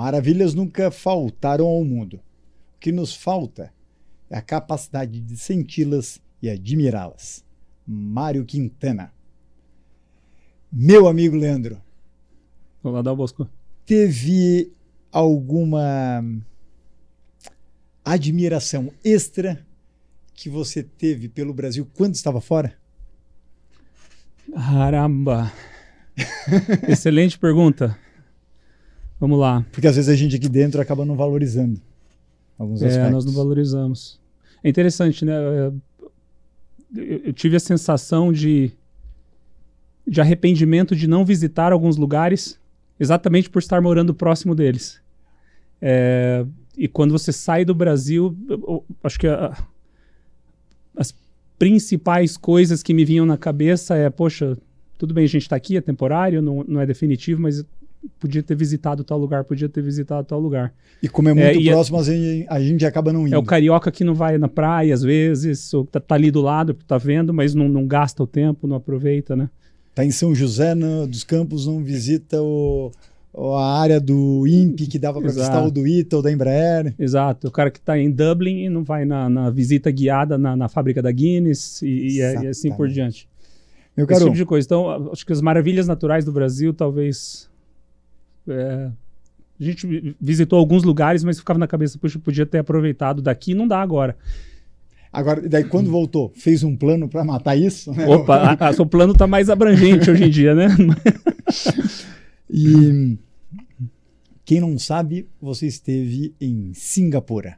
Maravilhas nunca faltaram ao mundo. O que nos falta é a capacidade de senti-las e admirá-las. Mário Quintana. Meu amigo Leandro. Olá, Dal Bosco. Teve alguma admiração extra que você teve pelo Brasil quando estava fora? Caramba! Excelente pergunta. Vamos lá. Porque às vezes a gente aqui dentro acaba não valorizando alguns aspectos. Nós não valorizamos. É interessante, né? Eu tive a sensação de arrependimento de não visitar alguns lugares exatamente por estar morando próximo deles. E quando você sai do Brasil, eu acho que as principais coisas que me vinham na cabeça poxa, tudo bem, a gente está aqui, é temporário, não é definitivo, mas podia ter visitado tal lugar, podia ter visitado tal lugar. E como é muito próximo, a gente acaba não indo. É o carioca que não vai na praia, às vezes, ou tá ali do lado, tá vendo, mas não gasta o tempo, não aproveita, né? Tá em São José dos Campos, não visita a área do INPE, que dava para visitar o do ITA ou da Embraer. Exato, o cara que está em Dublin e não vai na visita guiada na fábrica da Guinness e assim por diante. Meu caro, esse tipo de coisa. Então, acho que as maravilhas naturais do Brasil, talvez... a gente visitou alguns lugares, mas ficava na cabeça, puxa, podia ter aproveitado daqui, não dá agora. Agora, daí quando voltou, fez um plano para matar isso? Né? Opa, seu plano está mais abrangente hoje em dia, né? E quem não sabe, você esteve em Singapura.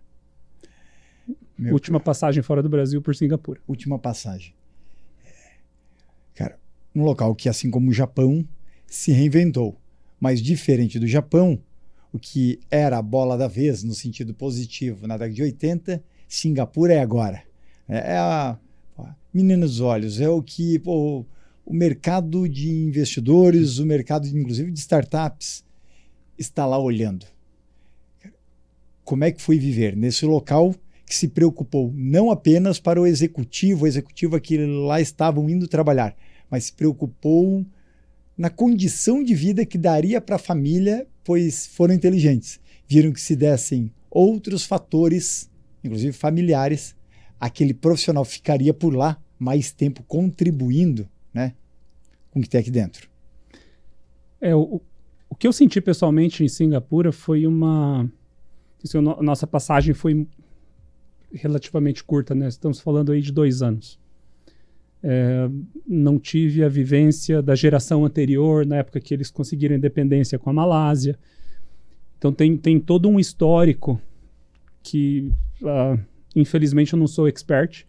Última passagem fora do Brasil por Singapura. Última passagem. Cara, um local que, assim como o Japão, se reinventou. Mas diferente do Japão, o que era a bola da vez, no sentido positivo, na década de 80, Singapura é agora. É a menina dos olhos, é o que o mercado de investidores, o mercado, inclusive, de startups, está lá olhando. Como é que foi viver nesse local que se preocupou não apenas para o executivo que lá estavam indo trabalhar, mas se preocupou na condição de vida que daria para a família, pois foram inteligentes. Viram que se dessem outros fatores, inclusive familiares, aquele profissional ficaria por lá mais tempo contribuindo, né, com o que tem aqui dentro. O que eu senti pessoalmente em Singapura foi nossa passagem foi relativamente curta, né? Estamos falando aí de 2 anos. Não tive a vivência da geração anterior, na época que eles conseguiram independência com a Malásia. Então tem todo um histórico que, infelizmente, eu não sou expert,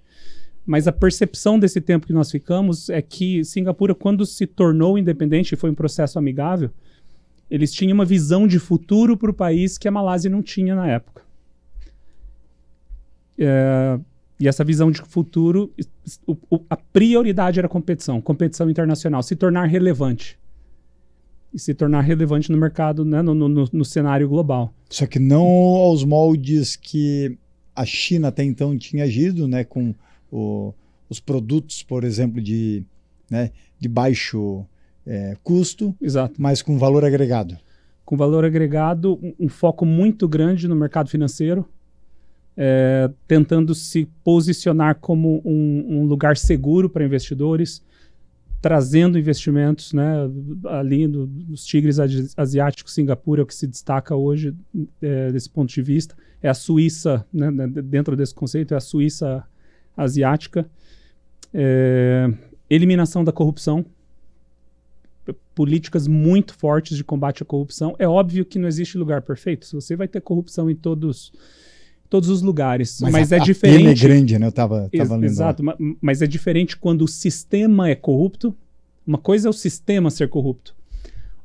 mas a percepção desse tempo que nós ficamos é que Singapura, quando se tornou independente, foi um processo amigável, eles tinham uma visão de futuro para o país que a Malásia não tinha na época. E essa visão de futuro, a prioridade era competição internacional, se tornar relevante. E se tornar relevante no mercado, né, no cenário global. Só que não aos moldes que a China até então tinha agido, né, com os produtos, por exemplo, de baixo custo, exato, mas com valor agregado. Com valor agregado, um foco muito grande no mercado financeiro, tentando se posicionar como um lugar seguro para investidores, trazendo investimentos, né, ali dos tigres asiáticos. Singapura é o que se destaca hoje desse ponto de vista. É a Suíça, né, dentro desse conceito, é a Suíça asiática. Eliminação da corrupção, políticas muito fortes de combate à corrupção. É óbvio que não existe lugar perfeito. Você vai ter corrupção em todos os lugares, mas é diferente. A pena é grande, né? Eu tava lendo. Exato, mas é diferente quando o sistema é corrupto. Uma coisa é o sistema ser corrupto.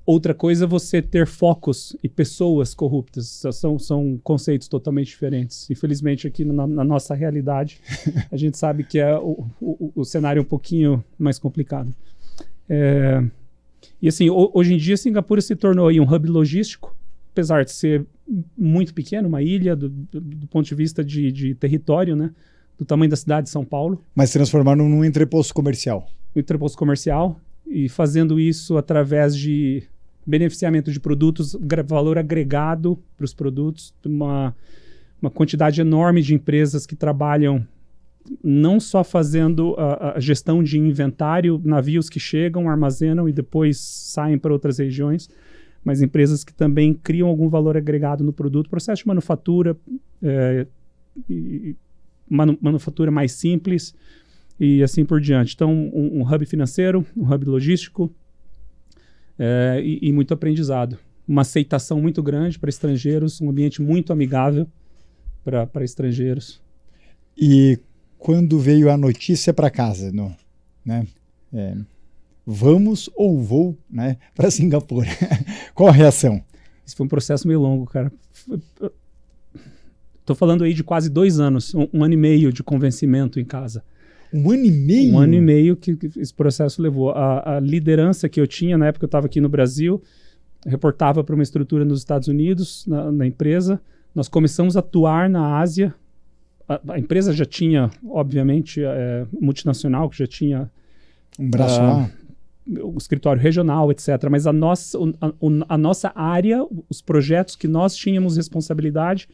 Outra coisa é você ter focos e pessoas corruptas. São conceitos totalmente diferentes. Infelizmente, aqui na nossa realidade, a gente sabe que o cenário é um pouquinho mais complicado. E assim, hoje em dia, Singapura se tornou aí um hub logístico, apesar de ser muito pequeno, uma ilha do ponto de vista de território, né, do tamanho da cidade de São Paulo. Mas transformaram num entreposto comercial. Um entreposto comercial, e fazendo isso através de beneficiamento de produtos, valor agregado para os produtos, uma quantidade enorme de empresas que trabalham não só fazendo a gestão de inventário, navios que chegam, armazenam e depois saem para outras regiões, mas empresas que também criam algum valor agregado no produto, processo de manufatura, manufatura mais simples e assim por diante. Então, um hub financeiro, um hub logístico e muito aprendizado. Uma aceitação muito grande para estrangeiros, um ambiente muito amigável para estrangeiros. E quando veio a notícia para casa, né? Vamos ou vou, né, para Singapura? Qual a reação? Esse foi um processo meio longo, cara. Estou falando aí de quase 2 anos, um ano e meio de convencimento em casa. 1 ano e meio? 1 ano e meio que esse processo levou. A liderança que eu tinha, na época eu estava aqui no Brasil, reportava para uma estrutura nos Estados Unidos, na empresa. Nós começamos a atuar na Ásia. A empresa já tinha, obviamente, multinacional, que já tinha um braço lá, o escritório regional, etc. Mas a nossa área, os projetos que nós tínhamos responsabilidade,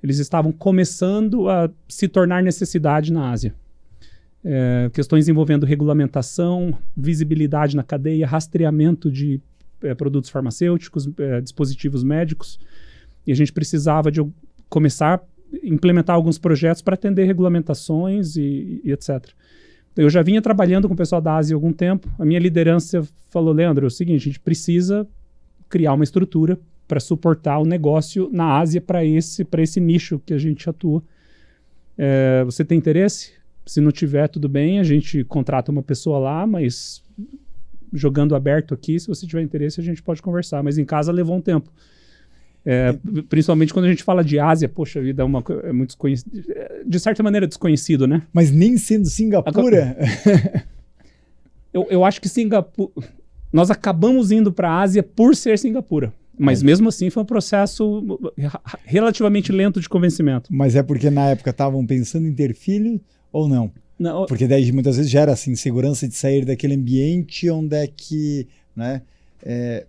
eles estavam começando a se tornar necessidade na Ásia. Questões envolvendo regulamentação, visibilidade na cadeia, rastreamento de produtos farmacêuticos, dispositivos médicos. E a gente precisava de começar a implementar alguns projetos para atender regulamentações e etc. Eu já vinha trabalhando com o pessoal da Ásia há algum tempo. A minha liderança falou, Leandro, é o seguinte, a gente precisa criar uma estrutura para suportar o negócio na Ásia para esse nicho que a gente atua. Você tem interesse? Se não tiver, tudo bem, a gente contrata uma pessoa lá, mas jogando aberto aqui, se você tiver interesse, a gente pode conversar. Mas em casa levou um tempo. Principalmente quando a gente fala de Ásia, poxa vida, é muito desconhecido, de certa maneira desconhecido, né? Mas nem sendo Singapura? Eu acho que Singapura... Nós acabamos indo para a Ásia por ser Singapura. Mas mesmo assim foi um processo relativamente lento de convencimento. Mas é porque na época estavam pensando em ter filho ou não? Não. Porque daí muitas vezes gera assim, insegurança de sair daquele ambiente onde é que, né?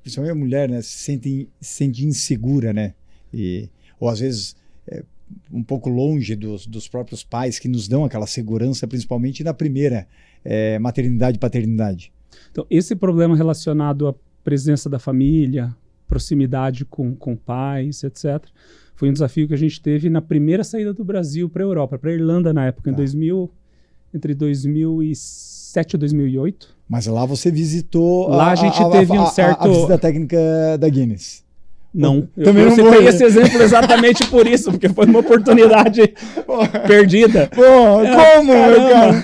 Principalmente a mulher, né, se sente insegura, né? Ou às vezes um pouco longe dos próprios pais que nos dão aquela segurança, principalmente na primeira maternidade e paternidade. Então, esse problema relacionado à presença da família, proximidade com pais, etc., foi um desafio que a gente teve na primeira saída do Brasil para a Europa, para a Irlanda na época, entre 2007 e 2008. Mas lá você visitou lá a gente teve um certo... a visita técnica da Guinness. Não, eu citei esse exemplo exatamente por isso, porque foi uma oportunidade perdida. Como, meu cara?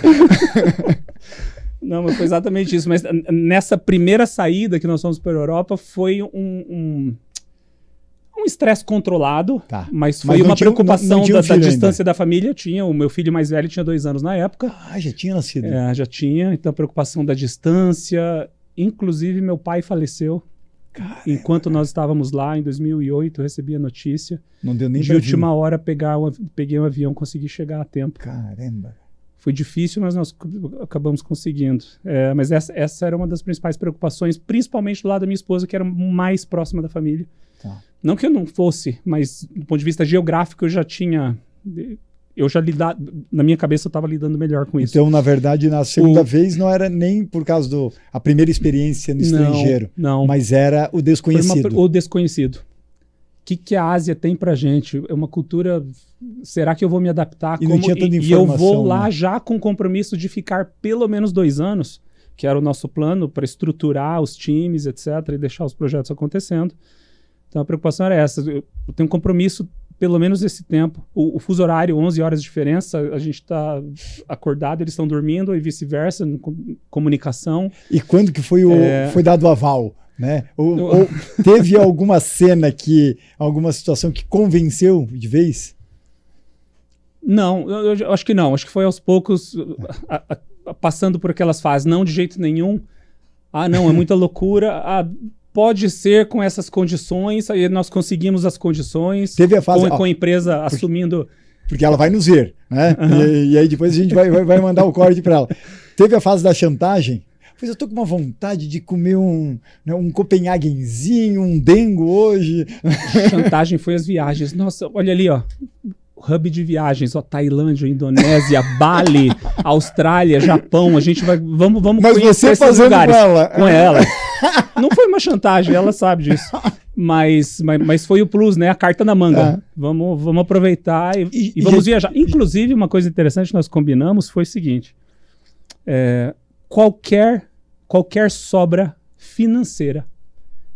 Não, mas foi exatamente isso. Mas nessa primeira saída que nós fomos para a Europa foi um estresse controlado, mas foi uma preocupação da distância da família. O meu filho mais velho tinha 2 anos na época. Já tinha nascido. Já tinha, então a preocupação da distância. Inclusive, meu pai faleceu. Caramba. Enquanto nós estávamos lá, em 2008, eu recebi a notícia. Não deu nem de última hora, peguei um avião, consegui chegar a tempo. Caramba. Foi difícil, mas nós acabamos conseguindo. Mas essa era uma das principais preocupações, principalmente do lado da minha esposa, que era mais próxima da família. Não que eu não fosse, mas do ponto de vista geográfico na minha cabeça eu estava lidando melhor com isso. Então, na verdade, na segunda vez não era nem por causa a primeira experiência no estrangeiro, não. Mas era o desconhecido. O desconhecido. O que a Ásia tem pra gente? É uma cultura... Será que eu vou me adaptar? E não tinha tanta informação, e eu vou lá já com o compromisso de ficar pelo menos 2 anos, que era o nosso plano para estruturar os times, etc., e deixar os projetos acontecendo. Então a preocupação era essa. Eu tenho um compromisso pelo menos esse tempo. O fuso horário, 11 horas de diferença, a gente está acordado, eles estão dormindo e vice-versa, comunicação. E quando que foi dado o aval? Né? Ou teve alguma cena alguma situação que convenceu de vez? Não, eu acho que não. Acho que foi aos poucos, passando por aquelas fases. Não, de jeito nenhum. Não, é muita loucura. Pode ser com essas condições. Aí nós conseguimos as condições. Teve a fase, com a empresa assumindo... Porque ela vai nos ver, né? E aí depois a gente vai mandar o corte para ela. Teve a fase da chantagem? Pois eu tô com uma vontade de comer um Copenhagenzinho, um Dengo hoje. Chantagem foi as viagens. Nossa, olha ali, ó. Hub de viagens, ó, Tailândia, Indonésia, Bali, Austrália, Japão, a gente vai, vamos Mas conhecer você esses fazendo lugares. com ela. Não foi uma chantagem, ela sabe disso. Mas foi o plus, né? A carta na manga. Vamos aproveitar e vamos viajar. Inclusive, uma coisa interessante que nós combinamos foi o seguinte. Qualquer sobra financeira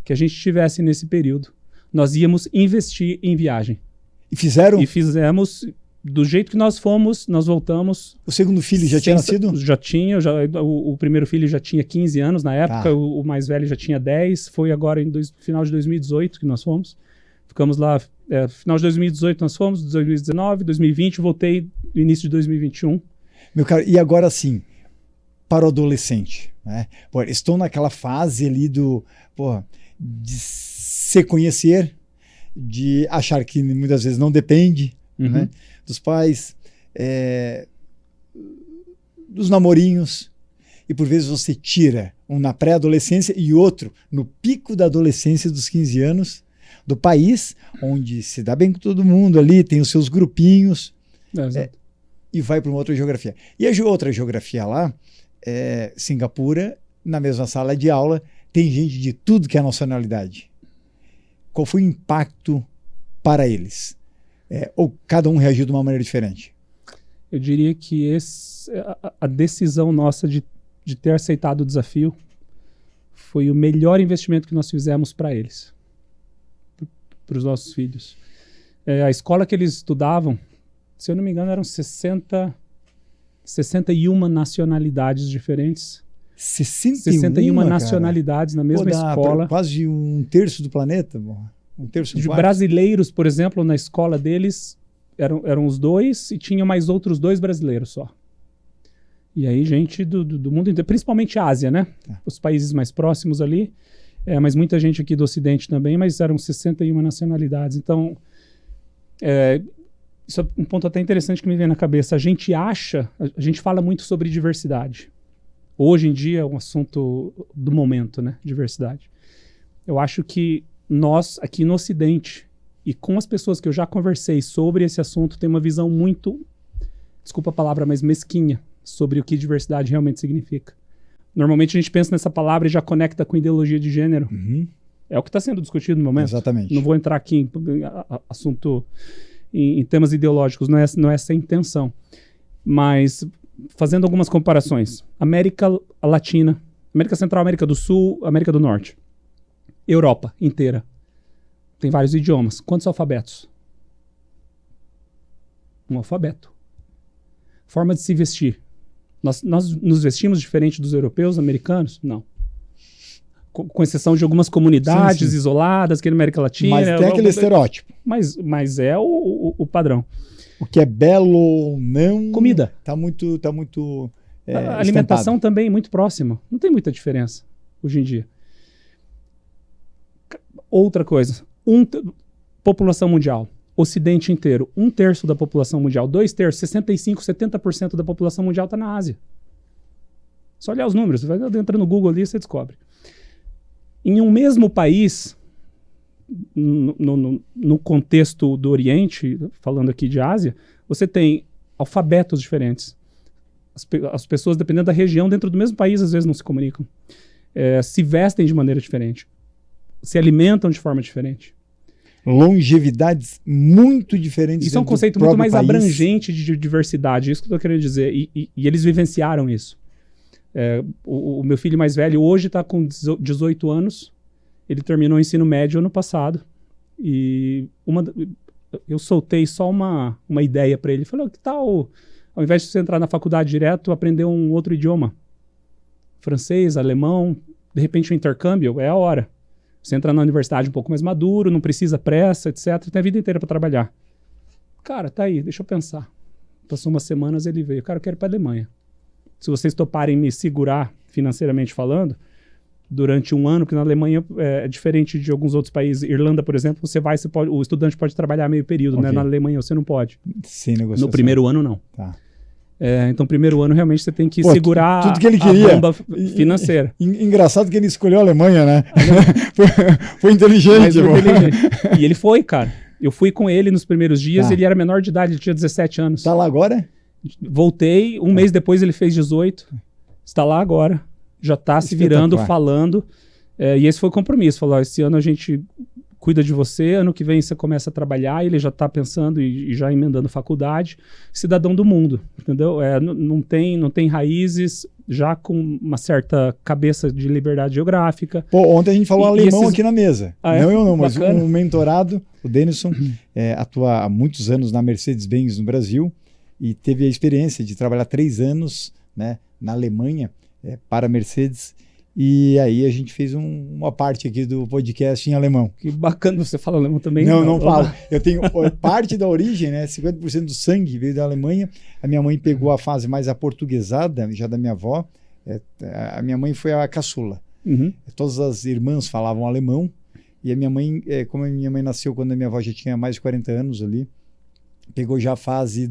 que a gente tivesse nesse período, nós íamos investir em viagem. E fizeram? E fizemos, do jeito que nós fomos, nós voltamos. O segundo filho já tinha nascido? Já tinha, o primeiro filho já tinha 15 anos na época, o mais velho já tinha 10, foi agora final de 2018 que nós fomos. Ficamos lá, final de 2018 nós fomos, 2019, 2020, voltei no início de 2021. Meu caro, e agora sim, para o adolescente, né? Pô, estou naquela fase ali de se conhecer, de achar que muitas vezes não depende, né, dos pais, dos namorinhos, e por vezes você tira um na pré-adolescência e outro no pico da adolescência dos 15 anos, do país, onde se dá bem com todo mundo ali, tem os seus grupinhos, e vai para uma outra geografia. E a outra geografia lá, Singapura, na mesma sala de aula, tem gente de tudo que é nacionalidade. Qual foi o impacto para eles? Ou cada um reagiu de uma maneira diferente? Eu diria que a decisão nossa de ter aceitado o desafio foi o melhor investimento que nós fizemos para eles, para os nossos filhos. A escola que eles estudavam, se eu não me engano, eram 61 nacionalidades diferentes. 61 nacionalidades na mesma escola. Quase um terço do planeta? Um terço de brasileiros, por exemplo, na escola deles eram os dois e tinha mais outros 2 brasileiros só. E aí gente do mundo inteiro, principalmente a Ásia, né? Os países mais próximos ali, mas muita gente aqui do Ocidente também, mas eram 61 nacionalidades. Então, isso é um ponto até interessante que me vem na cabeça. A gente fala muito sobre diversidade. Hoje em dia é um assunto do momento, né? Diversidade. Eu acho que nós, aqui no Ocidente, e com as pessoas que eu já conversei sobre esse assunto, tem uma visão muito, desculpa a palavra, mas mesquinha, sobre o que diversidade realmente significa. Normalmente a gente pensa nessa palavra e já conecta com ideologia de gênero. É o que está sendo discutido no momento. Exatamente. Não vou entrar aqui em assunto, em temas ideológicos, não é essa a intenção. Mas fazendo algumas comparações. América Latina, América Central, América do Sul, América do Norte. Europa inteira. Tem vários idiomas. Quantos alfabetos? Um alfabeto. Forma de se vestir. Nós nos vestimos diferente dos europeus, americanos? Não. Com exceção de algumas comunidades isoladas aqui na América Latina. Mas tem aquele estereótipo. Mas é o padrão. O que é belo ou não... Comida. Tá muito a alimentação também é muito próxima. Não tem muita diferença hoje em dia. Outra coisa. População mundial. Ocidente inteiro. 1/3 da população mundial. 2/3, 65%, 70% da população mundial está na Ásia. Só olhar os números. Você vai entrar no Google ali e você descobre. Em um mesmo país, no contexto do Oriente, falando aqui de Ásia, você tem alfabetos diferentes. As pessoas, dependendo da região, dentro do mesmo país, às vezes não se comunicam. Se vestem de maneira diferente. Se alimentam de forma diferente. Longevidades muito diferentes. Isso é um conceito muito mais abrangente de diversidade, isso que eu estou querendo dizer. E eles vivenciaram isso. O meu filho mais velho hoje está com 18 anos. Ele terminou o ensino médio ano passado. E eu soltei só uma ideia para ele. Falei, que tal, ao invés de você entrar na faculdade direto, aprender um outro idioma? Francês, alemão, de repente um intercâmbio, é a hora. Você entra na universidade um pouco mais maduro, não precisa pressa, etc. Tem a vida inteira para trabalhar. Cara, tá aí, deixa eu pensar. Passou umas semanas, ele veio. Cara, eu quero ir para a Alemanha. Se vocês toparem me segurar, financeiramente falando, durante um ano, que na Alemanha é diferente de alguns outros países. Irlanda, por exemplo, o estudante pode trabalhar meio período, né? Na Alemanha você não pode. Sem negociação. No primeiro ano, não. Tá. Então, primeiro ano, realmente, você tem que Pô, segurar tudo que ele queria. a bomba financeira. Engraçado que ele escolheu a Alemanha, né? Foi inteligente. E ele foi, cara. Eu fui com ele nos primeiros dias, ele era menor de idade, ele tinha 17 anos. Tá lá agora? Voltei, um mês depois ele fez 18, está lá agora. Já está se virando, falando. E esse foi o compromisso. Falou, esse ano a gente cuida de você, ano que vem você começa a trabalhar. Ele já está pensando e já emendando faculdade. Cidadão do mundo, entendeu? Não tem raízes, já com uma certa cabeça de liberdade geográfica. Pô, ontem a gente falou alemão aqui na mesa. Não eu não, mas um mentorado, o Denison, atua há muitos anos na Mercedes-Benz no Brasil e teve a experiência de trabalhar 3 anos, né, na Alemanha para a Mercedes. E aí a gente fez uma parte aqui do podcast em alemão. Que bacana, você fala alemão também? Não falo. Eu tenho parte da origem, né? 50% do sangue veio da Alemanha. A minha mãe pegou a fase mais aportuguesada, já da minha avó. A minha mãe foi a caçula. Todas as irmãs falavam alemão. E a minha mãe, como a minha mãe nasceu quando a minha avó já tinha mais de 40 anos ali, pegou já a fase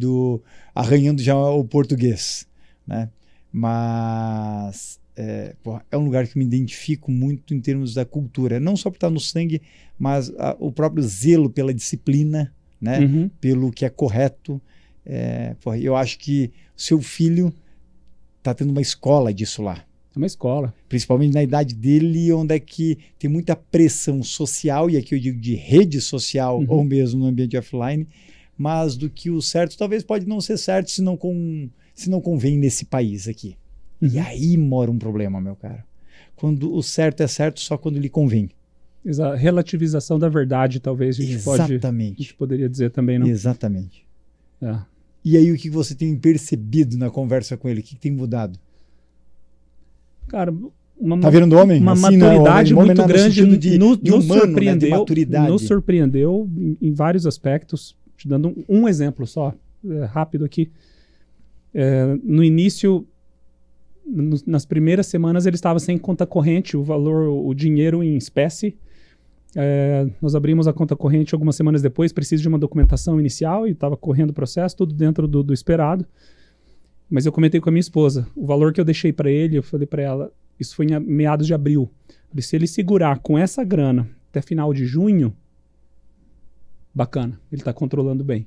arranhando já o português, né? Mas é um lugar que me identifico muito em termos da cultura, não só por estar no sangue, mas o próprio zelo pela disciplina, né? Pelo que é correto. Eu acho que o seu filho está tendo uma escola disso lá. Uma escola. Principalmente na idade dele, onde é que tem muita pressão social, e aqui eu digo de rede social, ou mesmo no ambiente offline, mas do que o certo talvez pode não ser certo se não convém nesse país aqui. E aí mora um problema, meu caro. Quando o certo é certo só quando lhe convém. Relativização da verdade, talvez a gente poderia dizer também, não? Exatamente. E aí o que você tem percebido na conversa com ele? O que tem mudado? Cara, tá virando homem? Uma assim, maturidade né? muito grande. Surpreendeu, nos surpreendeu em vários aspectos. Te dando um exemplo só, rápido aqui. No início, nas primeiras semanas, ele estava sem conta corrente, o dinheiro em espécie. Nós abrimos a conta corrente algumas semanas depois, precisa de uma documentação inicial e estava correndo o processo, tudo dentro do esperado. Mas eu comentei com a minha esposa, o valor que eu deixei para ele, eu falei para ela, isso foi em meados de abril. Falei, se ele segurar com essa grana até final de junho, bacana, ele está controlando bem.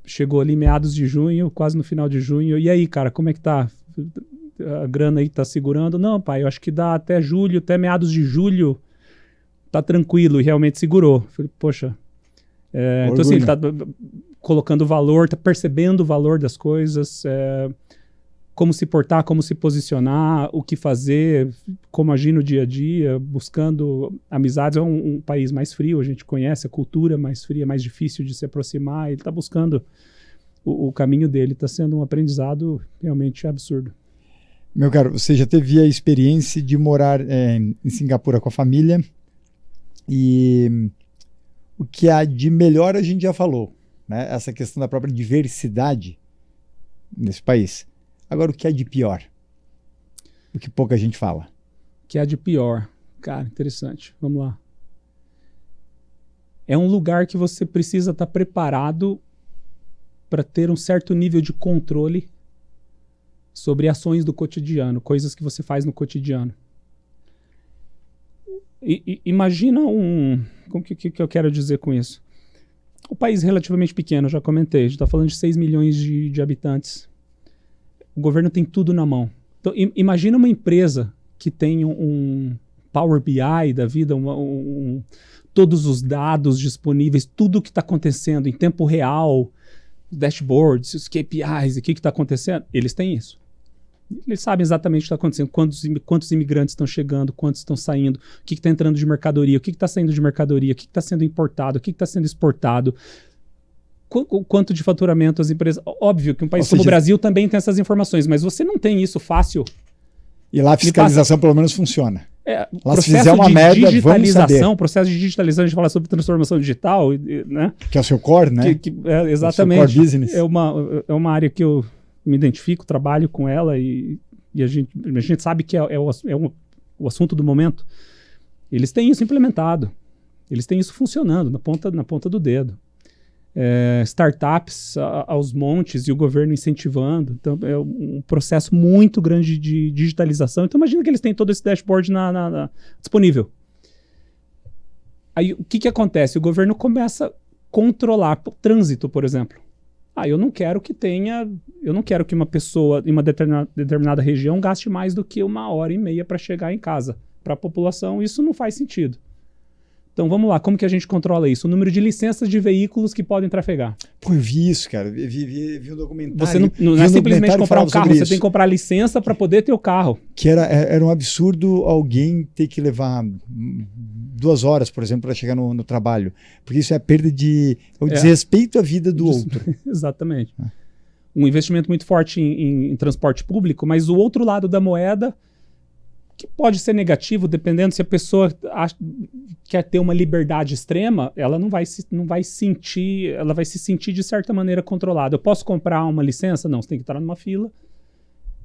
Chegou ali meados de junho, quase no final de junho, e aí, cara, como é que tá? A grana aí tá segurando? Não, pai, eu acho que dá até julho, até meados de julho, tá tranquilo, e realmente segurou. Falei, poxa, então assim, ele tá colocando valor, tá percebendo o valor das coisas, como se portar, como se posicionar, o que fazer, como agir no dia a dia, buscando amizades. É um país mais frio, a gente conhece a cultura mais fria, mais difícil de se aproximar. Ele está buscando o caminho dele, está sendo um aprendizado realmente absurdo. Meu caro, você já teve a experiência de morar em Singapura com a família, e o que há de melhor a gente já falou, né? Essa questão da própria diversidade nesse país. Agora, o que há de pior? O que pouca gente fala. O que há de pior? Cara, interessante. Vamos lá. É um lugar que você precisa estar preparado para ter um certo nível de controle sobre ações do cotidiano, coisas que você faz no cotidiano. Imagina como que eu quero dizer com isso? Um país relativamente pequeno, já comentei, a gente está falando de 6 milhões de habitantes. O governo tem tudo na mão. Então, imagina uma empresa que tem um Power BI da vida, todos os dados disponíveis, tudo o que está acontecendo em tempo real, dashboards, os KPIs, o que está acontecendo. Eles têm isso. Eles sabem exatamente o que está acontecendo, quantos imigrantes estão chegando, quantos estão saindo, o que está entrando de mercadoria, o que está saindo de mercadoria, o que está sendo importado, o que está sendo exportado, quanto de faturamento as empresas. Óbvio que um país como o Brasil também tem essas informações, mas você não tem isso fácil. E lá a fiscalização pelo menos funciona. Lá se fizer uma média, vamos saber. Processo de digitalização, a gente fala sobre transformação digital, né? Que é o seu core, né? Exatamente. É o seu core business. É uma área que eu me identifico, trabalho com ela e a gente sabe que é o assunto do momento. Eles têm isso implementado. Eles têm isso funcionando na ponta do dedo. startups aos montes e o governo incentivando. Então, é um processo muito grande de digitalização. Então, imagina que eles têm todo esse dashboard disponível. Aí, o que acontece? O governo começa a controlar o trânsito, por exemplo. Eu não quero que uma pessoa em uma determinada região gaste mais do que 1h30 para chegar em casa. Para a população, isso não faz sentido. Então, vamos lá, como que a gente controla isso? O número de licenças de veículos que podem trafegar. Pô, eu vi isso, cara. Vi um documentário. Você não é simplesmente comprar um carro, você tem que comprar licença para poder ter o carro. Que era um absurdo alguém ter que levar 2 horas, por exemplo, para chegar no trabalho. Porque isso é perda de desrespeito à vida do outro. Exatamente. Um investimento muito forte em transporte público, mas o outro lado da moeda, que pode ser negativo, dependendo se a pessoa quer ter uma liberdade extrema, ela vai se sentir de certa maneira controlada. Eu posso comprar uma licença? Não, você tem que estar numa fila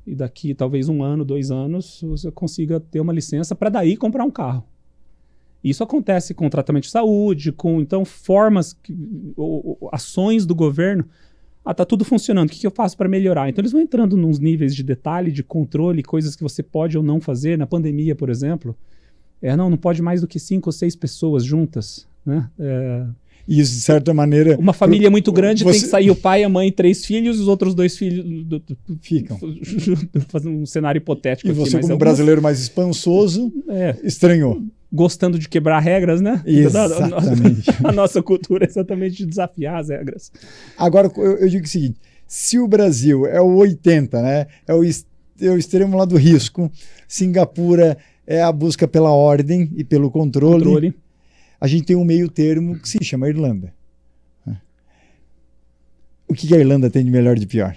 e daqui talvez 1 ano, 2 anos, você consiga ter uma licença para daí comprar um carro. Isso acontece com tratamento de saúde, então ações do governo. Tá tudo funcionando, o que eu faço para melhorar? Então eles vão entrando nos níveis de detalhe, de controle, coisas que você pode ou não fazer. Na pandemia, por exemplo, não pode mais do que 5 ou 6 pessoas juntas, né? Isso, de certa maneira... Uma família muito grande, tem que sair o pai, a mãe, 3 filhos, e os outros 2 filhos ficam. Fazendo um cenário hipotético. E aqui, você, como brasileiro mais espansoso, estranhou. Gostando de quebrar regras, né? Exatamente. A nossa cultura é exatamente de desafiar as regras. Agora, eu digo o seguinte, se o Brasil é o 80, né? É o extremo lá do risco, Singapura é a busca pela ordem e pelo controle. A gente tem um meio termo que se chama Irlanda. O que a Irlanda tem de melhor e de pior?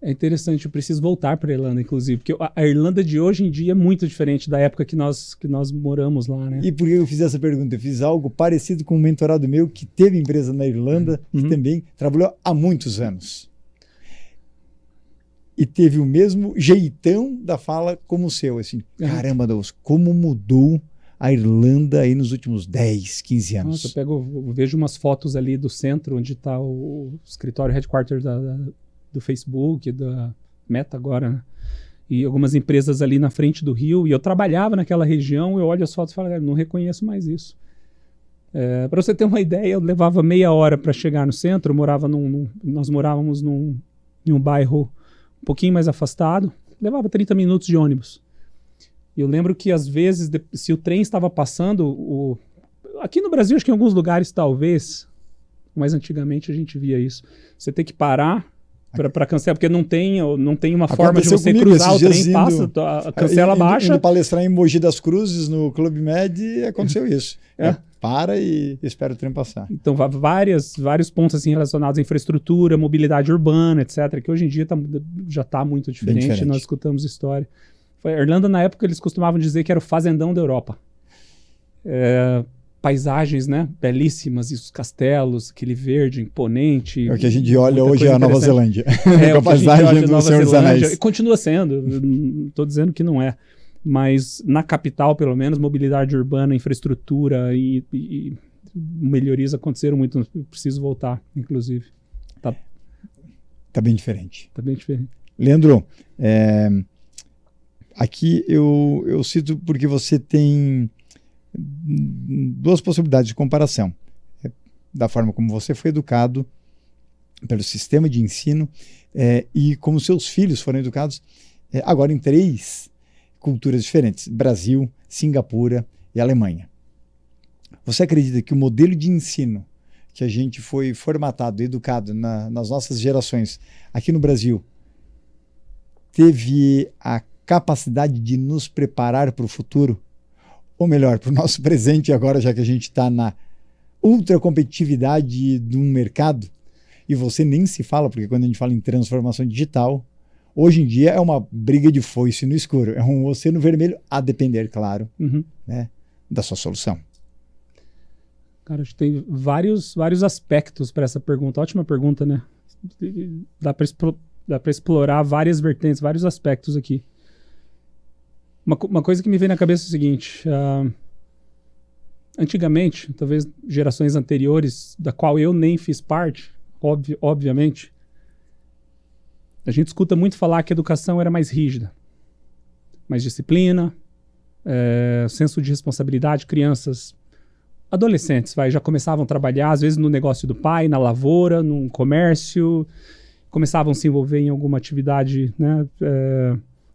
É interessante, eu preciso voltar para a Irlanda, inclusive, porque a Irlanda de hoje em dia é muito diferente da época que nós moramos lá, né? E por que eu fiz essa pergunta? Eu fiz algo parecido com um mentorado meu que teve empresa na Irlanda, que também trabalhou há muitos anos. E teve o mesmo jeitão da fala como o seu, assim, caramba, Deus, como mudou a Irlanda aí nos últimos 10, 15 anos. Nossa, eu vejo umas fotos ali do centro, onde está o escritório headquarter do Facebook, da Meta agora, né? E algumas empresas ali na frente do rio, e eu trabalhava naquela região, eu olho as fotos e falo, não reconheço mais isso. Para você ter uma ideia, eu levava meia hora para chegar no centro, nós morávamos num bairro um pouquinho mais afastado, levava 30 minutos de ônibus. E eu lembro que às vezes, se o trem estava passando, aqui no Brasil, acho que em alguns lugares talvez, mas antigamente a gente via isso, você tem que parar para cancelar, porque não tem uma forma de você cruzar o trem, passa, cancela, baixa. Indo palestrar em Mogi das Cruzes, no Clube Med, aconteceu isso. Para e espera o trem passar. Então, vários pontos assim, relacionados à infraestrutura, mobilidade urbana, etc., que hoje em dia já está muito diferente, nós escutamos história. A Irlanda, na época, eles costumavam dizer que era o fazendão da Europa. Paisagens, né, belíssimas, e os castelos, aquele verde imponente. É o que a gente olha hoje a Nova Zelândia. A paisagem do Senhor dos Anéis. Continua sendo, não estou dizendo que não é. Mas na capital, pelo menos, mobilidade urbana, infraestrutura e melhorias aconteceram muito. Eu preciso voltar, inclusive. Tá bem diferente. Tá bem diferente. Leandro, aqui eu cito porque você tem 2 possibilidades de comparação. Da forma como você foi educado pelo sistema de ensino e como seus filhos foram educados agora em 3 culturas diferentes, Brasil, Singapura e Alemanha. Você acredita que o modelo de ensino que a gente foi formatado, educado nas nossas gerações aqui no Brasil teve a capacidade de nos preparar para o futuro? Ou melhor, para o nosso presente agora, já que a gente está na ultra competitividade de um mercado, e você nem se fala, porque quando a gente fala em transformação digital, hoje em dia é uma briga de foice no escuro, é um oceano vermelho, a depender, claro, né, da sua solução. Cara, acho que tem vários aspectos para essa pergunta. Ótima pergunta, né? Dá para explorar várias vertentes, vários aspectos aqui. Uma coisa que me vem na cabeça é o seguinte, antigamente, talvez gerações anteriores, da qual eu nem fiz parte, obviamente, a gente escuta muito falar que a educação era mais rígida, mais disciplina, senso de responsabilidade, crianças, adolescentes, já começavam a trabalhar, às vezes no negócio do pai, na lavoura, num comércio, começavam a se envolver em alguma atividade, né,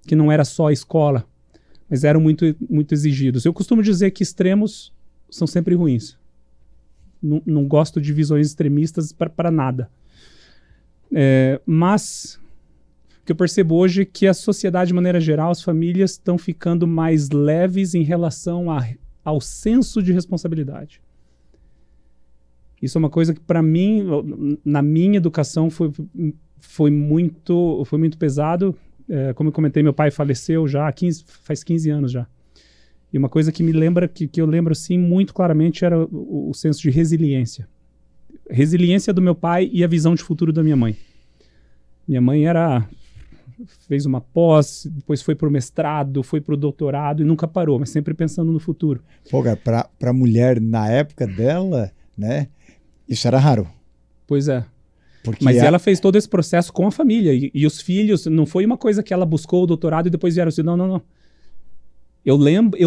que não era só a escola, mas eram muito, muito exigidos. Eu costumo dizer que extremos são sempre ruins. Não gosto de visões extremistas para nada. Mas o que eu percebo hoje é que a sociedade, de maneira geral, as famílias estão ficando mais leves em relação ao senso de responsabilidade. Isso é uma coisa que, para mim, na minha educação, foi muito pesado. Como eu comentei, meu pai faleceu já faz 15 anos já. E uma coisa que me lembra, que eu lembro assim, muito claramente, era o senso de resiliência. Resiliência do meu pai e a visão de futuro da minha mãe. Minha mãe fez uma pós, depois foi para o mestrado, foi para o doutorado e nunca parou, mas sempre pensando no futuro. Pô, cara, para a mulher na época dela, né, isso era raro. Pois é. Mas ela fez todo esse processo com a família e os filhos, não foi uma coisa que ela buscou o doutorado e depois vieram assim, não. Eu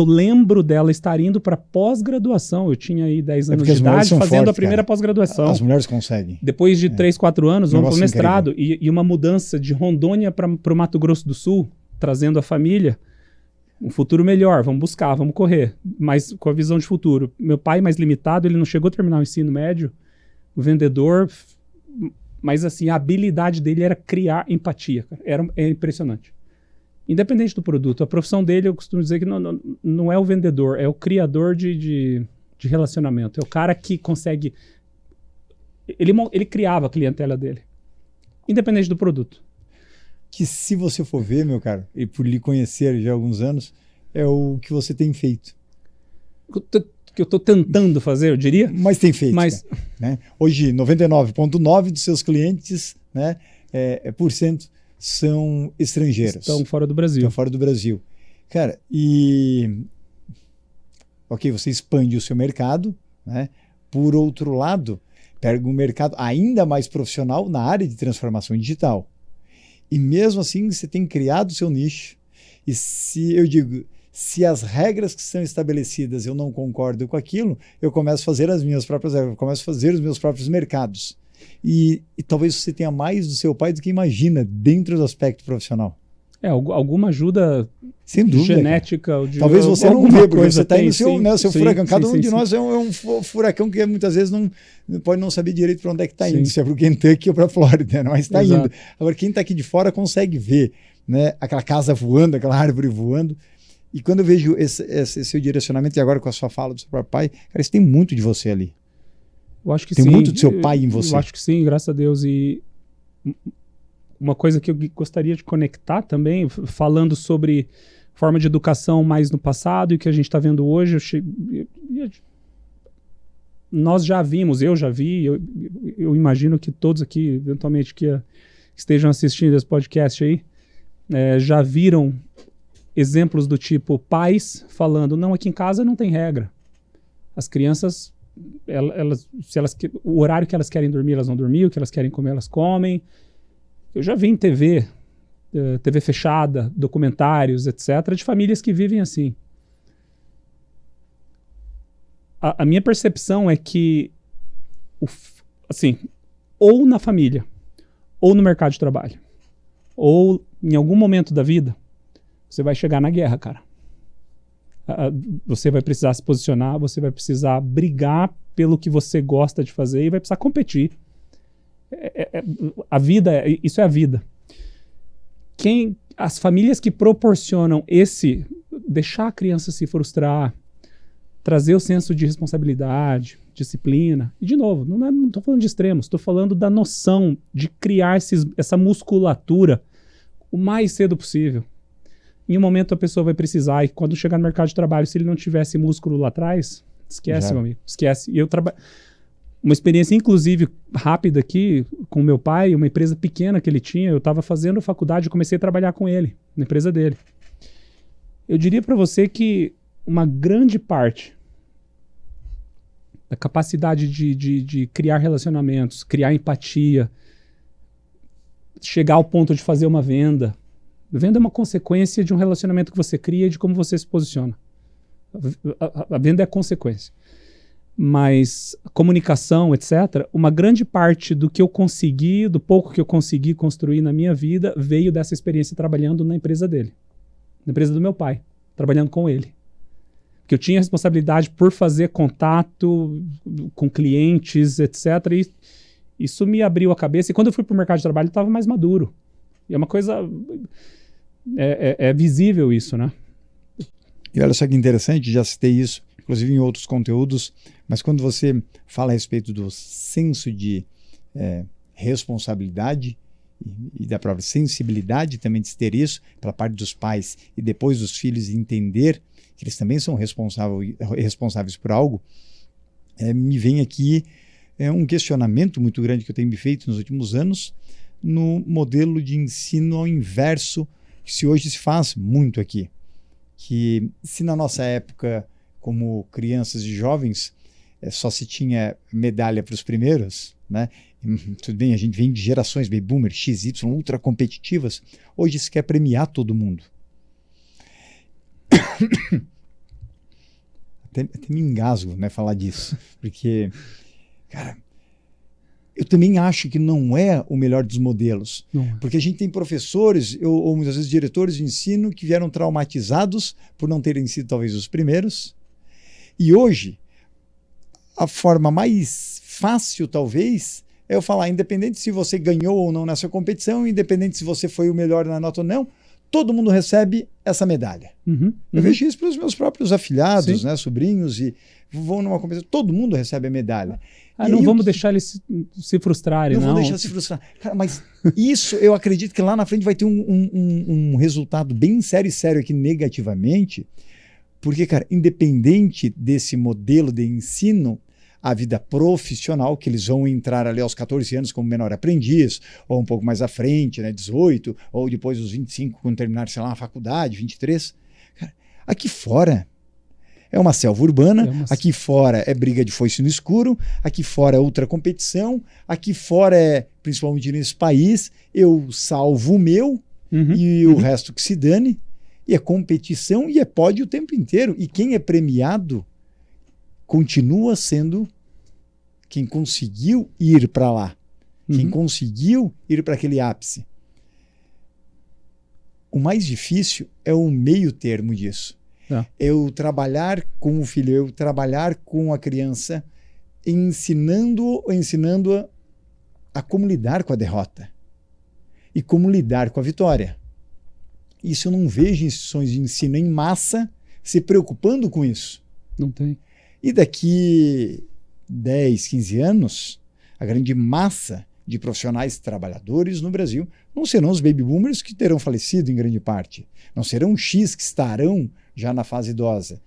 lembro dela estar indo para pós-graduação. Eu tinha aí 10 anos de idade, fazendo a primeira pós-graduação. As mulheres conseguem. Depois de 3, 4 anos, vamos para o mestrado. E uma mudança de Rondônia para o Mato Grosso do Sul, trazendo a família. Um futuro melhor, vamos buscar, vamos correr. Mas com a visão de futuro. Meu pai, mais limitado, ele não chegou a terminar o ensino médio. O vendedor... Mas assim, a habilidade dele era criar empatia. Cara. É impressionante. Independente do produto, a profissão dele, eu costumo dizer que não é o vendedor, é o criador de relacionamento. É o cara que consegue... Ele criava a clientela dele, independente do produto. Que se você for ver, meu caro, e por lhe conhecer já há alguns anos, é o que você tem feito. Que eu estou tentando fazer, eu diria. Mas tem feito. Né? Hoje, 99,9% dos seus clientes, né, por cento, são estrangeiros. Estão fora do Brasil. Estão fora do Brasil. Cara, ok, você expande o seu mercado, né? Por outro lado, pega um mercado ainda mais profissional na área de transformação digital. E mesmo assim, você tem criado o seu nicho. E se as regras que são estabelecidas eu não concordo com aquilo, eu começo a fazer as minhas próprias regras, eu começo a fazer os meus próprios mercados. E talvez você tenha mais do seu pai do que imagina dentro do aspecto profissional. Alguma ajuda. Sem dúvida, genética. Talvez você não vê, porque você está aí no seu sim, furacão. Cada sim, de nós é um furacão que muitas vezes não pode não saber direito para onde é que está indo, se é para o Kentucky ou para a Flórida, mas está indo. Agora, quem está aqui de fora consegue ver, né, aquela casa voando, aquela árvore voando. E quando eu vejo esse seu direcionamento, e agora com a sua fala do seu próprio pai, cara, isso tem muito de você ali. Eu acho que tem muito do seu pai em você. Eu acho que sim, graças a Deus. E uma coisa que eu gostaria de conectar também, falando sobre forma de educação mais no passado e o que a gente está vendo hoje, nós já vimos, eu já vi, eu imagino que todos aqui, eventualmente, que estejam assistindo esse podcast aí, já viram exemplos do tipo pais falando, não, aqui em casa não tem regra. As crianças, o horário que elas querem dormir, elas vão dormir, o que elas querem comer, elas comem. Eu já vi em TV fechada, documentários, etc., de famílias que vivem assim. A minha percepção é que, assim, ou na família, ou no mercado de trabalho, ou em algum momento da vida, você vai chegar na guerra, cara. Você vai precisar se posicionar, você vai precisar brigar pelo que você gosta de fazer e vai precisar competir. A vida, isso é a vida. As famílias que proporcionam deixar a criança se frustrar, trazer o senso de responsabilidade, disciplina, e de novo, não estou falando de extremos, estou falando da noção de criar essa musculatura o mais cedo possível. Em um momento a pessoa vai precisar, e quando chegar no mercado de trabalho, se ele não tivesse músculo lá atrás, esquece, meu amigo, esquece. E uma experiência, inclusive, rápida aqui, com meu pai, uma empresa pequena que ele tinha, eu estava fazendo faculdade, eu comecei a trabalhar com ele, na empresa dele. Eu diria para você que uma grande parte da capacidade de criar relacionamentos, criar empatia, chegar ao ponto de fazer uma venda. Venda é uma consequência de um relacionamento que você cria e de como você se posiciona. A venda é a consequência. Mas a comunicação, etc., uma grande parte do que eu consegui, do pouco que eu consegui construir na minha vida, veio dessa experiência trabalhando na empresa dele. Na empresa do meu pai, trabalhando com ele. Porque eu tinha responsabilidade por fazer contato com clientes, etc., e isso me abriu a cabeça. E quando eu fui para o mercado de trabalho, eu estava mais maduro. E é uma coisa... É visível isso, né? E olha só que interessante, já citei isso, inclusive em outros conteúdos, mas quando você fala a respeito do senso de responsabilidade e da própria sensibilidade também de se ter isso, pela parte dos pais e depois dos filhos entender que eles também são responsáveis por algo, me vem aqui um questionamento muito grande que eu tenho me feito nos últimos anos no modelo de ensino ao inverso, que hoje se faz muito aqui. Que se na nossa época, como crianças e jovens, só se tinha medalha para os primeiros, né? Tudo bem, a gente vem de gerações baby boomer, XY, ultra competitivas, hoje se quer premiar todo mundo. Até me engasgo, né, falar disso, porque, cara, eu também acho que não é o melhor dos modelos, porque a gente tem professores ou muitas vezes diretores de ensino que vieram traumatizados por não terem sido talvez os primeiros, e hoje a forma mais fácil talvez é eu falar, independente se você ganhou ou não nessa competição, independente se você foi o melhor na nota ou não, todo mundo recebe essa medalha. Eu vejo isso para os meus próprios afilhados, né, sobrinhos, e vão numa competição, todo mundo recebe a medalha. Não vamos deixar eles se frustrarem, não. Não vamos deixar se frustrar. Cara, mas isso eu acredito que lá na frente vai ter um resultado bem sério aqui negativamente, porque, cara, independente desse modelo de ensino, a vida profissional, que eles vão entrar ali aos 14 anos como menor aprendiz, ou um pouco mais à frente, né, 18, ou depois dos 25, quando terminar, sei lá, a faculdade, 23. Cara, aqui fora é uma selva urbana, aqui fora é briga de foice no escuro, aqui fora é outra competição, aqui fora é, principalmente nesse país, eu salvo o meu e o resto que se dane, e é competição e é pódio o tempo inteiro. E quem é premiado continua sendo quem conseguiu ir para lá, quem conseguiu ir para aquele ápice. O mais difícil é o meio termo disso. Eu trabalhar com o filho, eu trabalhar com a criança, ensinando-a a como lidar com a derrota e como lidar com a vitória. Isso eu não vejo instituições de ensino em massa se preocupando com isso. Não tem. E daqui 10, 15 anos, a grande massa de profissionais trabalhadores no Brasil não serão os baby boomers que terão falecido em grande parte. Não serão os X que estarão já na fase idosa.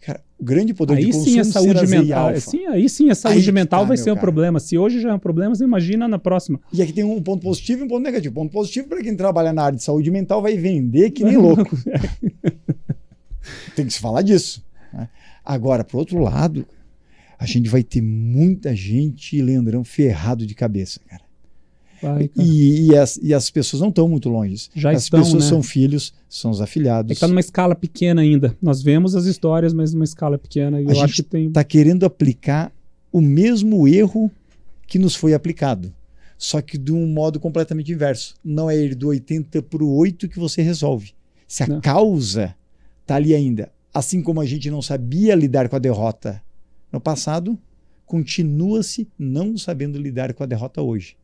Cara, o grande poder de consumo será Z e alfa. Aí sim a saúde mental vai ser um problema. Se hoje já é um problema, você imagina na próxima. E aqui tem um ponto positivo e um ponto negativo. O ponto positivo para quem trabalha na área de saúde mental vai vender que nem louco. Tem que se falar disso, né? Agora, por outro lado, a gente vai ter muita gente, Leandrão, ferrado de cabeça, cara. E as pessoas não estão muito longe. As pessoas, né? São filhos, são os afilhados. É que está numa escala pequena ainda. Nós vemos as histórias, mas numa escala pequena. E a gente está querendo aplicar o mesmo erro que nos foi aplicado, só que de um modo completamente inverso. Não é ir do 80 para o 8 que você resolve. Se a causa está ali ainda, assim como a gente não sabia lidar com a derrota no passado, continua-se não sabendo lidar com a derrota hoje.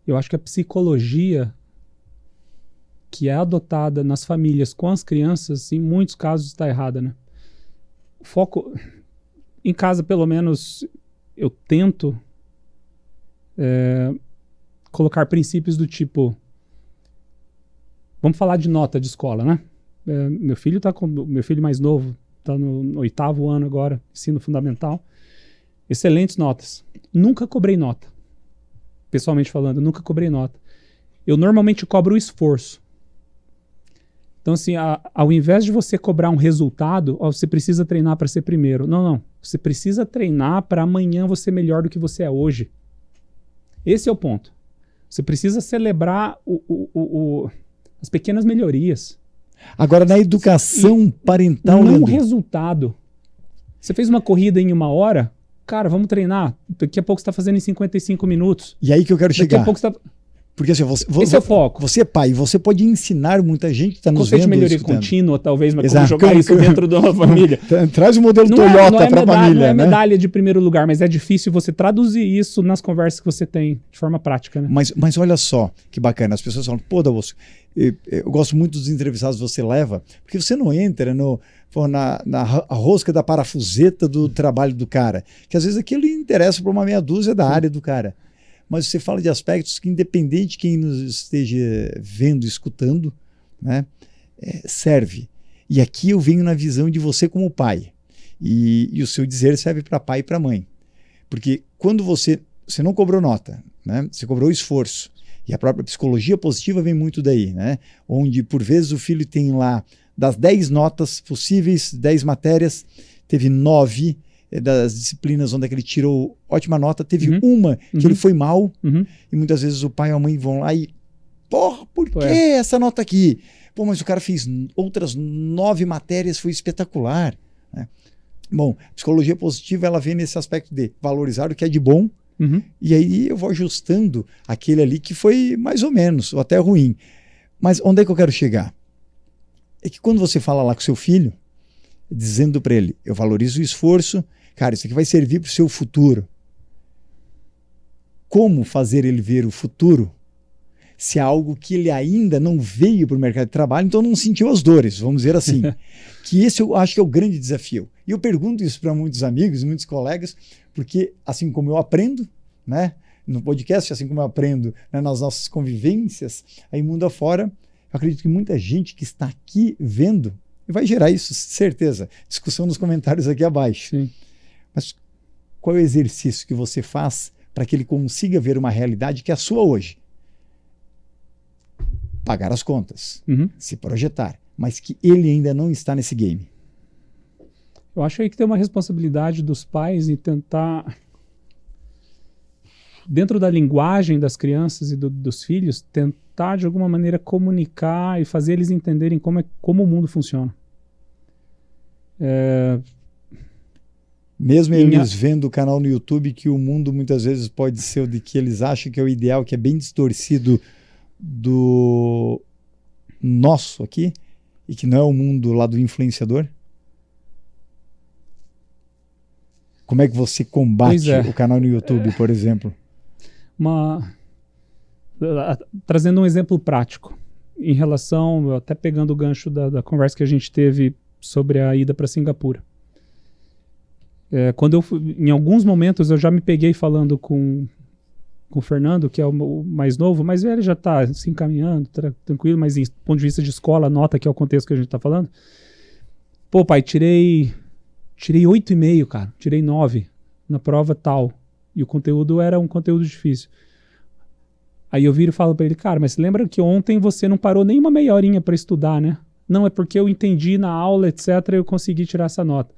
Eu acho que a psicologia que é adotada nas famílias com as crianças, em muitos casos, está errada, né? O foco, em casa, pelo menos, eu tento colocar princípios do tipo... Vamos falar de nota de escola, né? Meu filho mais novo está no 8º ano agora, ensino fundamental. Excelentes notas. Nunca cobrei nota. Pessoalmente falando, eu nunca cobrei nota. Eu normalmente cobro o esforço. Então, assim, ao invés de você cobrar um resultado, você precisa treinar para ser primeiro. Não. Você precisa treinar para amanhã você ser melhor do que você é hoje. Esse é o ponto. Você precisa celebrar as pequenas melhorias. Agora, na educação parental, não o Leandro, resultado. Você fez uma corrida em 1 hora, cara, vamos treinar. Daqui a pouco você está fazendo em 55 minutos. e aí que eu quero Daqui chegar. a pouco você está... Porque assim, Esse é o foco. Você é pai, você pode ensinar muita gente que está nos Conceito vendo. de melhoria escutando. contínua, talvez, mas Exato. como jogar isso dentro de uma família. Traz o modelo Não Toyota é para a família, não é né? medalha de primeiro lugar, mas é difícil você traduzir isso nas conversas que você tem de forma prática, né? Mas olha só que bacana, as pessoas falam, pô, Dalbosco, eu gosto muito dos entrevistados que você leva, porque você não entra na rosca da parafuseta do trabalho do cara, que às vezes aquilo interessa para uma meia dúzia da área do cara. Mas você fala de aspectos que, independente de quem nos esteja vendo, escutando, né, serve. E aqui eu venho na visão de você como pai. E o seu dizer serve para pai e para mãe. Porque quando você não cobrou nota, né, você cobrou esforço. E a própria psicologia positiva vem muito daí, né? Onde, por vezes, o filho tem lá, das 10 notas possíveis, 10 matérias, teve 9 das disciplinas onde ele tirou ótima nota, teve uma que ele foi mal, e muitas vezes o pai e a mãe vão lá e, porra, por que essa nota aqui? Pô, mas o cara fez outras 9 matérias, foi espetacular, né? Bom, psicologia positiva, ela vem nesse aspecto de valorizar o que é de bom, e aí eu vou ajustando aquele ali que foi mais ou menos, ou até ruim. Mas onde é que eu quero chegar? É que quando você fala lá com seu filho, dizendo para ele, eu valorizo o esforço, cara, isso aqui vai servir para o seu futuro. Como fazer ele ver o futuro se é algo que ele ainda não veio para o mercado de trabalho, então não sentiu as dores, vamos dizer assim. Que esse eu acho que é o grande desafio. E eu pergunto isso para muitos amigos, muitos colegas, porque assim como eu aprendo, né, no podcast, assim como eu aprendo, né, nas nossas convivências, aí mundo afora, eu acredito que muita gente que está aqui vendo vai gerar isso, certeza. Discussão nos comentários aqui abaixo. Sim. Mas qual é o exercício que você faz para que ele consiga ver uma realidade que é a sua hoje? Pagar as contas, se projetar, mas que ele ainda não está nesse game. Eu acho aí que tem uma responsabilidade dos pais em tentar, dentro da linguagem das crianças e dos filhos, tentar de alguma maneira comunicar e fazer eles entenderem como o mundo funciona. Mesmo eles vendo o canal no YouTube, que o mundo muitas vezes pode ser o de que eles acham que é o ideal, que é bem distorcido do nosso aqui, e que não é o mundo lá do influenciador? Como é que você combate o canal no YouTube, por exemplo? Trazendo um exemplo prático, em relação, até pegando o gancho da conversa que a gente teve sobre a ida para Singapura. Quando em alguns momentos eu já me peguei falando com o Fernando, que é o mais novo, mas ele já está se encaminhando, tranquilo, mas do ponto de vista de escola, nota que é o contexto que a gente está falando. Pô, pai, tirei 8,5, cara, tirei 9 na prova tal, e o conteúdo era um conteúdo difícil. Aí eu viro e falo para ele, cara, mas lembra que ontem você não parou nem uma meia horinha para estudar, né? Não, é porque eu entendi na aula, etc, eu consegui tirar essa nota.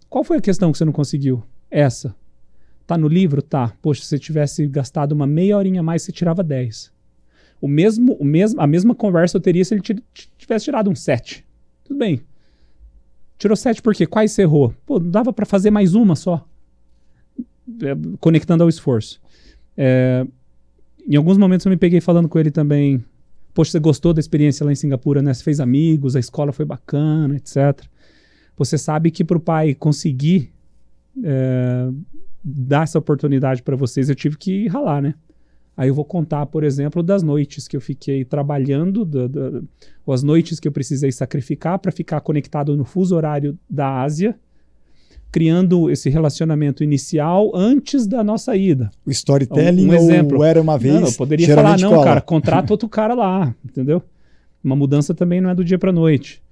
Qual foi a questão que você não conseguiu? Essa. Tá no livro? Tá. Poxa, se você tivesse gastado uma meia horinha a mais, você tirava 10. A mesma conversa eu teria se ele tivesse tirado um 7. Tudo bem. Tirou 7 por quê? Quais você errou? Pô, não dava para fazer mais uma só. Conectando ao esforço. Em alguns momentos eu me peguei falando com ele também, poxa, você gostou da experiência lá em Singapura, né? Você fez amigos, a escola foi bacana, etc. Você sabe que para o pai conseguir dar essa oportunidade para vocês, eu tive que ralar, né? Aí eu vou contar, por exemplo, das noites que eu fiquei trabalhando, ou as noites que eu precisei sacrificar para ficar conectado no fuso horário da Ásia, criando esse relacionamento inicial antes da nossa ida. O storytelling um exemplo. Ou era uma vez? Não, eu poderia falar, não, cara, contrata outro cara lá, entendeu? Uma mudança também não é do dia para a noite.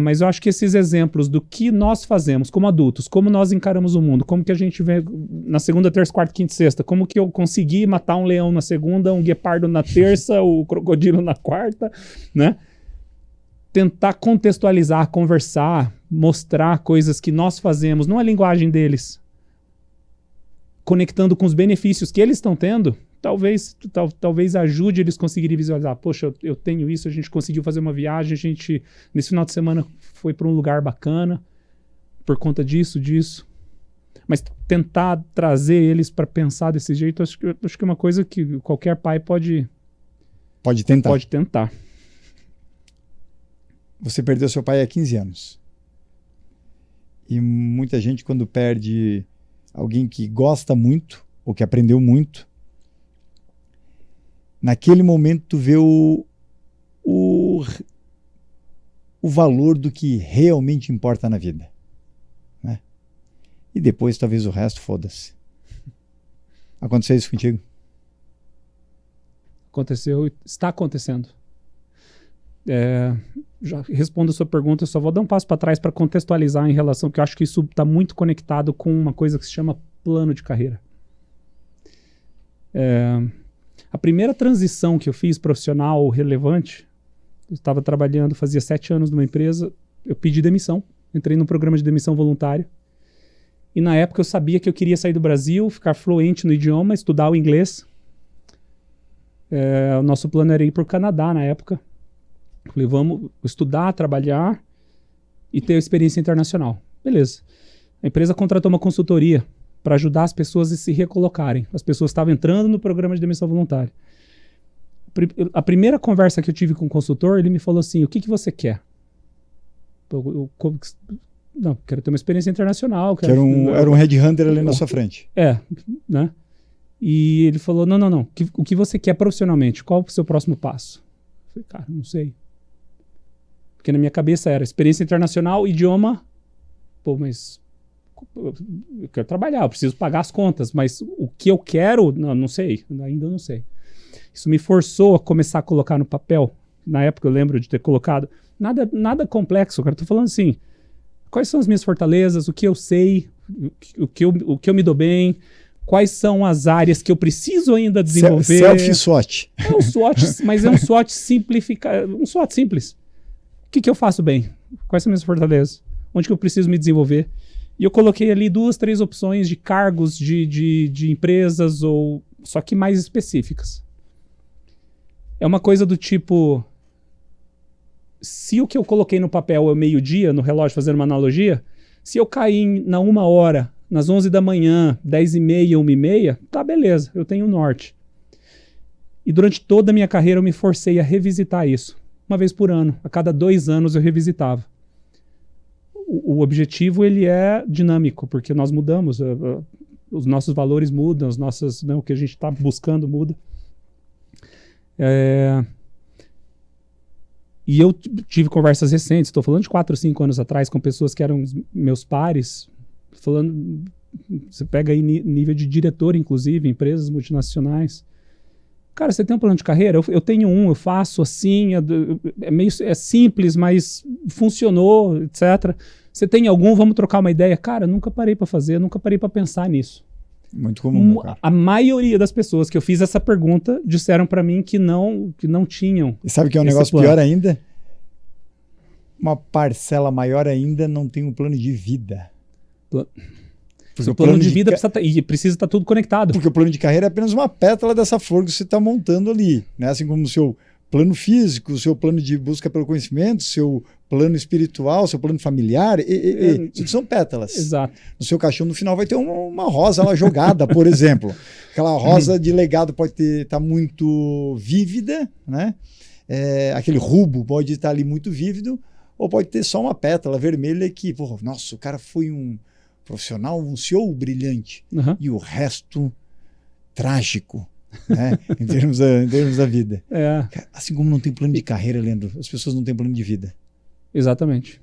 Mas eu acho que esses exemplos do que nós fazemos como adultos, como nós encaramos o mundo, como que a gente vê na segunda, terça, quarta, quinta e sexta, como que eu consegui matar um leão na segunda, um guepardo na terça, o crocodilo na quarta, né? Tentar contextualizar, conversar, mostrar coisas que nós fazemos, não a linguagem deles, conectando com os benefícios que eles estão tendo, talvez ajude eles conseguirem visualizar. Poxa, eu tenho isso, a gente conseguiu fazer uma viagem, a gente, nesse final de semana, foi para um lugar bacana, por conta disso. Mas tentar trazer eles para pensar desse jeito, acho que é uma coisa que qualquer pai pode tentar. Você perdeu seu pai há 15 anos. E muita gente, quando perde alguém que gosta muito, ou que aprendeu muito, naquele momento tu vê o valor do que realmente importa na vida. Né? E depois talvez o resto, foda-se. Aconteceu isso contigo? Aconteceu, está acontecendo. Já respondo a sua pergunta, eu só vou dar um passo para trás para contextualizar em relação, porque eu acho que isso está muito conectado com uma coisa que se chama plano de carreira. A primeira transição que eu fiz profissional relevante, eu estava trabalhando, fazia 7 anos numa empresa, eu pedi demissão, entrei num programa de demissão voluntário, e na época eu sabia que eu queria sair do Brasil, ficar fluente no idioma, estudar o inglês. O nosso plano era ir para o Canadá na época. Falei, vamos estudar, trabalhar e ter experiência internacional. Beleza. A empresa contratou uma consultoria para ajudar as pessoas a se recolocarem. As pessoas estavam entrando no programa de demissão voluntária. A primeira conversa que eu tive com o consultor, ele me falou assim, o que você quer? Não, quero ter uma experiência internacional. Era um headhunter ali na sua frente. Né? E ele falou, não. O que você quer profissionalmente? Qual o seu próximo passo? Eu falei, cara, não sei. Porque na minha cabeça era experiência internacional, idioma. Pô, mas eu quero trabalhar, eu preciso pagar as contas. Mas o que eu quero, não sei. Ainda não sei. Isso me forçou a começar a colocar no papel. Na época eu lembro de ter colocado. Nada complexo, cara. Tô falando assim, quais são as minhas fortalezas, o que eu sei, o que eu me dou bem, quais são as áreas que eu preciso ainda desenvolver. Self-SWOT. É um SWOT, mas é um SWOT simplificado, um SWOT simples. O que eu faço bem? Quais são minhas fortalezas? Onde que eu preciso me desenvolver? E eu coloquei ali 2, 3 opções de cargos de empresas, só que mais específicas. É uma coisa do tipo, se o que eu coloquei no papel é meio-dia, no relógio, fazendo uma analogia, se eu cair na 1 hora, nas 11 da manhã, 10h30, 1h30, tá, beleza, eu tenho o norte. E durante toda a minha carreira eu me forcei a revisitar isso. Uma vez por ano, a cada 2 anos eu revisitava. O objetivo, ele é dinâmico, porque nós mudamos, os nossos valores mudam, o que a gente está buscando muda. E eu tive conversas recentes, estou falando de 4 ou 5 anos atrás, com pessoas que eram meus pares, falando, você pega aí nível de diretor, inclusive, empresas multinacionais. Cara, você tem um plano de carreira? Eu tenho eu faço assim, é simples, mas funcionou, etc. Você tem algum? Vamos trocar uma ideia? Cara, nunca parei para fazer, nunca parei para pensar nisso. Muito comum, cara. A maioria das pessoas que eu fiz essa pergunta disseram para mim que não tinham. E sabe que é um negócio pior ainda? Uma parcela maior ainda não tem um plano de vida. O plano de vida precisa estar tudo conectado. Porque o plano de carreira é apenas uma pétala dessa flor que você está montando ali. Né? Assim como o seu plano físico, o seu plano de busca pelo conhecimento, seu plano espiritual, seu plano familiar, isso são pétalas. Exato. No seu caixão, no final, vai ter uma rosa lá jogada, por exemplo. Aquela rosa de legado pode estar muito vívida, né? Aquele rubo pode estar ali muito vívido, ou pode ter só uma pétala vermelha que, nossa, o cara foi um profissional, um CEO brilhante, e o resto trágico, né? em termos da vida. Assim como não tem plano de carreira, Leandro, as pessoas não têm plano de vida. Exatamente.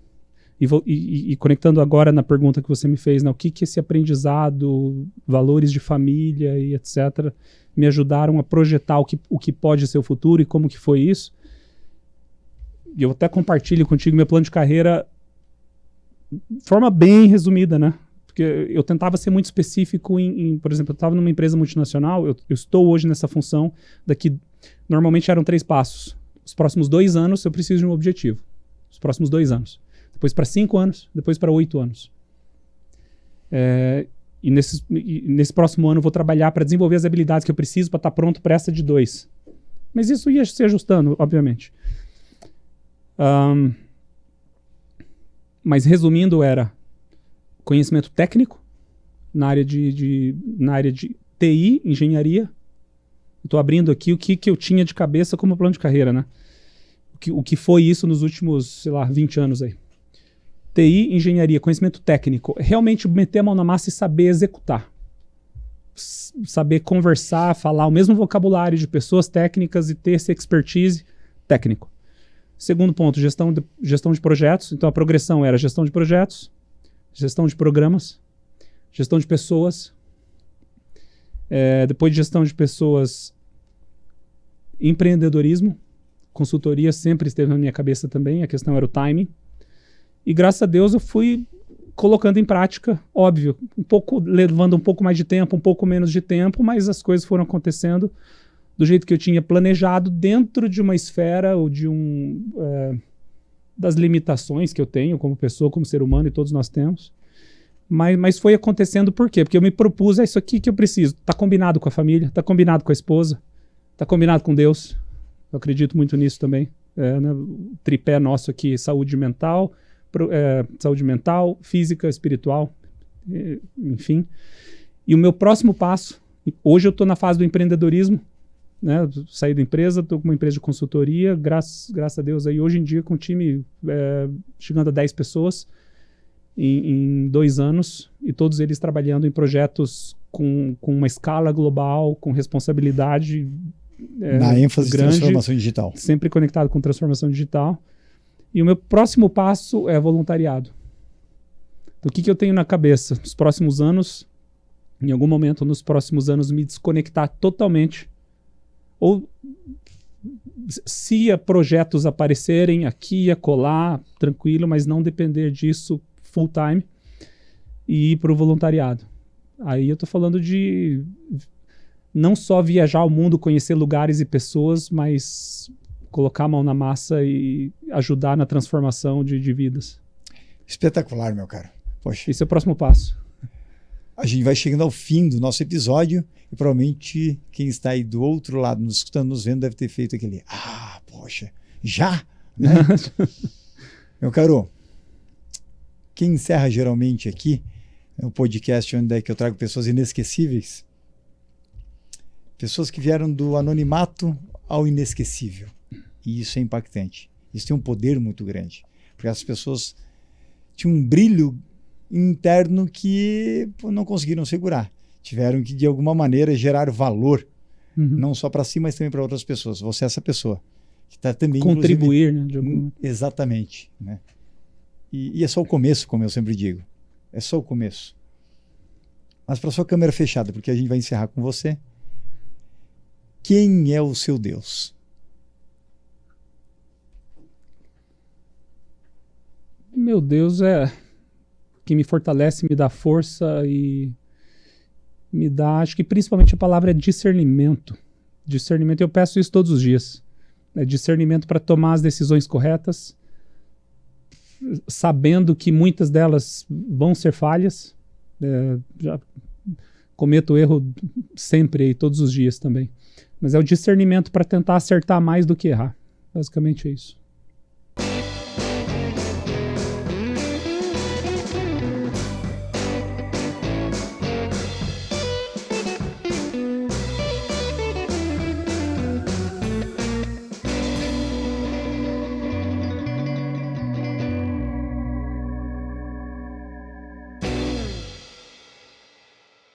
E conectando agora na pergunta que você me fez, né, o que esse aprendizado, valores de família e etc., me ajudaram a projetar o que pode ser o futuro e como que foi isso. E eu até compartilho contigo meu plano de carreira de forma bem resumida, né? Porque eu tentava ser muito específico por exemplo, eu estava numa empresa multinacional, eu estou hoje nessa função, normalmente eram 3 passos. Os próximos 2 anos eu preciso de um objetivo. Os próximos 2 anos. depois para 5 anos, depois para 8 anos. E nesse próximo ano eu vou trabalhar para desenvolver as habilidades que eu preciso para estar pronto para essa de 2. Mas isso ia se ajustando, obviamente. Mas resumindo, era conhecimento técnico na área de TI, engenharia. Estou abrindo aqui o que eu tinha de cabeça como plano de carreira, né? O que foi isso nos últimos, 20 anos aí. TI, engenharia, conhecimento técnico. Realmente meter a mão na massa e saber executar. Saber conversar, falar o mesmo vocabulário de pessoas técnicas e ter esse expertise técnico. Segundo ponto, gestão de projetos. Então a progressão era gestão de projetos, gestão de programas, gestão de pessoas. Depois de gestão de pessoas, empreendedorismo. Consultoria sempre esteve na minha cabeça também, a questão era o timing. E graças a Deus eu fui colocando em prática, óbvio, levando um pouco mais de tempo, um pouco menos de tempo, mas as coisas foram acontecendo do jeito que eu tinha planejado, dentro de uma esfera ou das limitações que eu tenho como pessoa, como ser humano, e todos nós temos. Mas foi acontecendo por quê? Porque eu me propus, é isso aqui que eu preciso. Está combinado com a família, está combinado com a esposa, está combinado com Deus. Eu acredito muito nisso também. Né? O tripé nosso aqui, saúde mental, física, espiritual, enfim. E o meu próximo passo, hoje eu estou na fase do empreendedorismo, né? Saí da empresa, estou com uma empresa de consultoria, graças a Deus, aí, hoje em dia com um time chegando a 10 pessoas em 2 anos, e todos eles trabalhando em projetos com uma escala global, com responsabilidade na ênfase grande, de transformação digital. Sempre conectado com transformação digital. E o meu próximo passo é voluntariado. Então, o que eu tenho na cabeça? Nos próximos anos, em algum momento nos próximos anos, me desconectar totalmente. Ou se projetos aparecerem aqui e acolá, tranquilo, mas não depender disso full time, e ir para o voluntariado. Aí eu estou falando de não só viajar o mundo, conhecer lugares e pessoas, mas colocar a mão na massa e ajudar na transformação de vidas. Espetacular, meu caro. Poxa. Esse é o próximo passo. A gente vai chegando ao fim do nosso episódio e provavelmente quem está aí do outro lado, nos escutando, nos vendo, deve ter feito aquele poxa, já? Né? Meu caro, quem encerra geralmente aqui é um podcast onde é que eu trago pessoas inesquecíveis, pessoas que vieram do anonimato ao inesquecível. E isso é impactante. Isso tem um poder muito grande. Porque essas pessoas tinham um brilho interno que não conseguiram segurar. Tiveram que, de alguma maneira, gerar valor, não só para si, mas também para outras pessoas. Você é essa pessoa que está também... Contribuir, né? De algum... Exatamente. Né? E é só o começo, como eu sempre digo. É só o começo. Mas para sua câmera fechada, porque a gente vai encerrar com você. Quem é o seu Deus? Meu Deus é que me fortalece, me dá força e me dá, acho que principalmente a palavra é discernimento. Discernimento, eu peço isso todos os dias. Discernimento para tomar as decisões corretas, sabendo que muitas delas vão ser falhas. Já cometo erro sempre e todos os dias também. Mas é o discernimento para tentar acertar mais do que errar. Basicamente é isso.